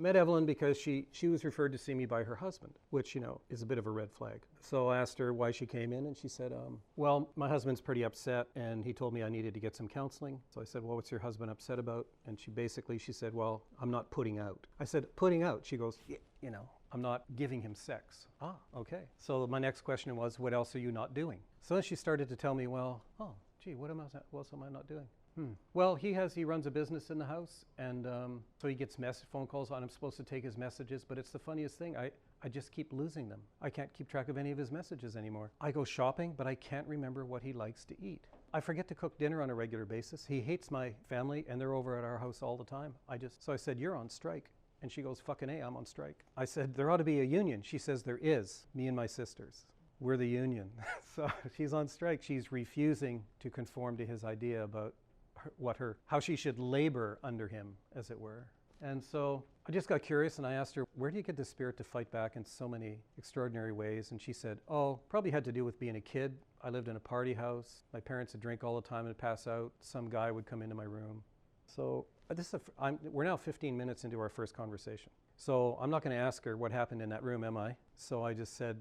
I met Evelyn because she was referred to see me by her husband, which, is a bit of a red flag. So I asked her why she came in, and she said, well, my husband's pretty upset, and he told me I needed to get some counseling. So I said, well, what's your husband upset about? And she said, well, I'm not putting out. I said, putting out? She goes, I'm not giving him sex. Ah, okay. So my next question was, what else are you not doing? So then she started to tell me, well, what else am I not doing? Well, he runs a business in the house, and so he gets phone calls on. I'm supposed to take his messages, but it's the funniest thing. I just keep losing them. I can't keep track of any of his messages anymore. I go shopping, but I can't remember what he likes to eat. I forget to cook dinner on a regular basis. He hates my family, and they're over at our house all the time. So I said, you're on strike. And she goes, fucking A, I'm on strike. I said, there ought to be a union. She says, there is, me and my sisters. We're the union. So she's on strike. She's refusing to conform to his idea about how she should labor under him, as it were. And so I just got curious, and I asked her, where do you get the spirit to fight back in so many extraordinary ways? And she said, probably had to do with being a kid. I lived in a party house. My parents would drink all the time and pass out. Some guy would come into my room. So we're now 15 minutes into our first conversation. So I'm not going to ask her what happened in that room, am I? So I just said,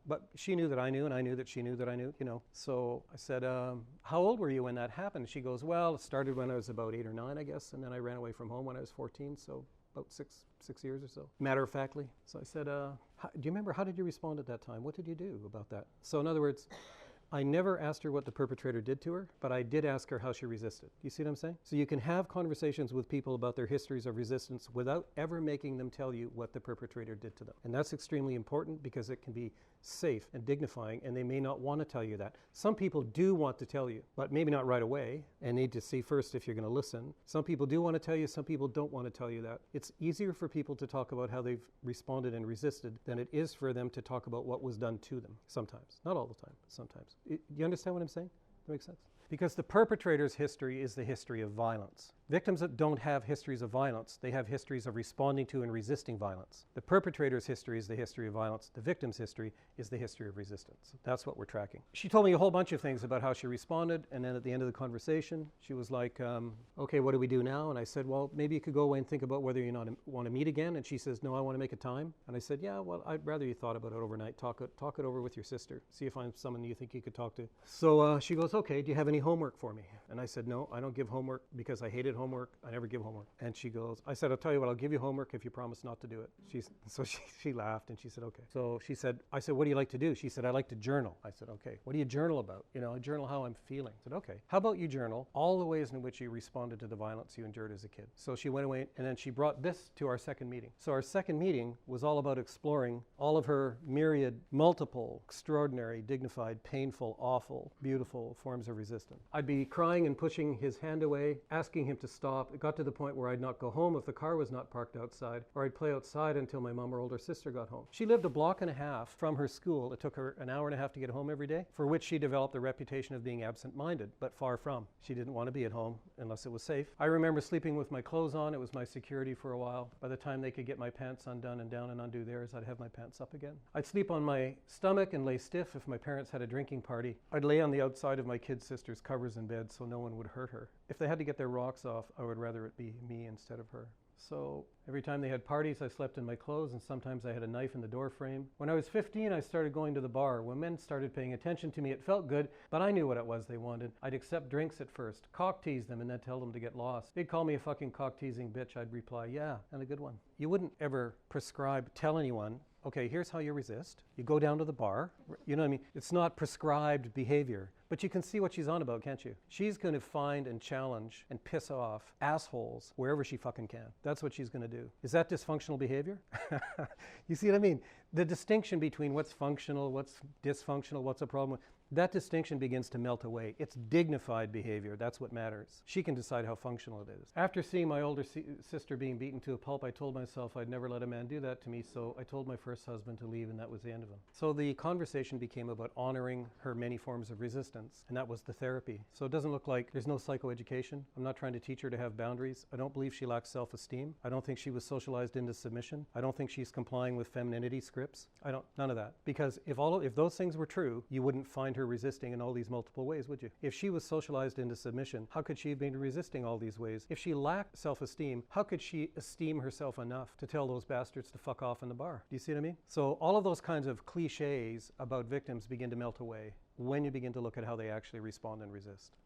but she knew that I knew, and I knew that she knew that I knew, So I said, how old were you when that happened? She goes, well, it started when I was about 8 or 9, I guess, and then I ran away from home when I was 14, so about six years or so, matter-of-factly. So I said, do you remember, how did you respond at that time? What did you do about that? So in other words, I never asked her what the perpetrator did to her, but I did ask her how she resisted. You see what I'm saying? So you can have conversations with people about their histories of resistance without ever making them tell you what the perpetrator did to them. And that's extremely important because it can be safe and dignifying, and they may not want to tell you that. Some people do want to tell you, but maybe not right away, and need to see first if you're going to listen. Some people do want to tell you, some people don't want to tell you that. It's easier for people to talk about how they've responded and resisted than it is for them to talk about what was done to them, sometimes. Not all the time, but sometimes. Do you understand what I'm saying? That makes sense? Because the perpetrator's history is the history of violence. Victims that don't have histories of violence, they have histories of responding to and resisting violence. The perpetrator's history is the history of violence. The victim's history is the history of resistance. That's what we're tracking. She told me a whole bunch of things about how she responded, and then at the end of the conversation, she was like, okay, what do we do now? And I said, well, maybe you could go away and think about whether you want to meet again. And she says, no, I want to make a time. And I said, yeah, well, I'd rather you thought about it overnight. Talk it over with your sister. See if I'm someone you think you could talk to. So she goes, okay, do you have any homework for me? And I said, no, I don't give homework because I hated homework. I never give homework. And she goes, I said, I'll tell you what, I'll give you homework if you promise not to do it. She laughed and she said, okay. So I said, what do you like to do? She said, I like to journal. I said, okay. What do you journal about? I journal how I'm feeling. I said, okay. How about you journal all the ways in which you responded to the violence you endured as a kid? So she went away, and then she brought this to our second meeting. So our second meeting was all about exploring all of her myriad, multiple, extraordinary, dignified, painful, awful, beautiful forms of resistance. I'd be crying and pushing his hand away, asking him to stop. It got to the point where I'd not go home if the car was not parked outside, or I'd play outside until my mom or older sister got home. She lived a block and a half from her school. It took her an hour and a half to get home every day, for which she developed a reputation of being absent-minded, but far from. She didn't want to be at home unless it was safe. I remember sleeping with my clothes on. It was my security for a while. By the time they could get my pants undone and down and undo theirs, I'd have my pants up again. I'd sleep on my stomach and lay stiff if my parents had a drinking party. I'd lay on the outside of my kid sister's covers in bed so no one would hurt her. If they had to get their rocks off, I would rather it be me instead of her. So every time they had parties, I slept in my clothes, and sometimes I had a knife in the door frame. When I was 15, I started going to the bar. When men started paying attention to me, it felt good, but I knew what it was they wanted. I'd accept drinks at first, cock tease them, and then tell them to get lost. They'd call me a fucking cock teasing bitch. I'd reply, yeah, and a good one. You wouldn't ever tell anyone, okay, here's how you resist. You go down to the bar. You know what I mean? It's not prescribed behavior. But you can see what she's on about, can't you? She's going to find and challenge and piss off assholes wherever she fucking can. That's what she's going to do. Is that dysfunctional behavior? You see what I mean? The distinction between what's functional, what's dysfunctional, what's a problem, that distinction begins to melt away. It's dignified behavior. That's what matters. She can decide how functional it is. After seeing my older sister being beaten to a pulp, I told myself I'd never let a man do that to me, so I told my first husband to leave, and that was the end of him. So the conversation became about honoring her many forms of resistance, and that was the therapy. So it doesn't look like there's no psychoeducation. I'm not trying to teach her to have boundaries. I don't believe she lacks self-esteem. I don't think she was socialized into submission. I don't think she's complying with femininity scripts. None of that. Because if those things were true, you wouldn't find her her resisting in all these multiple ways, would you? If she was socialized into submission, how could she have been resisting all these ways? If she lacked self-esteem, how could she esteem herself enough to tell those bastards to fuck off in the bar? Do you see what I mean? So all of those kinds of cliches about victims begin to melt away when you begin to look at how they actually respond and resist.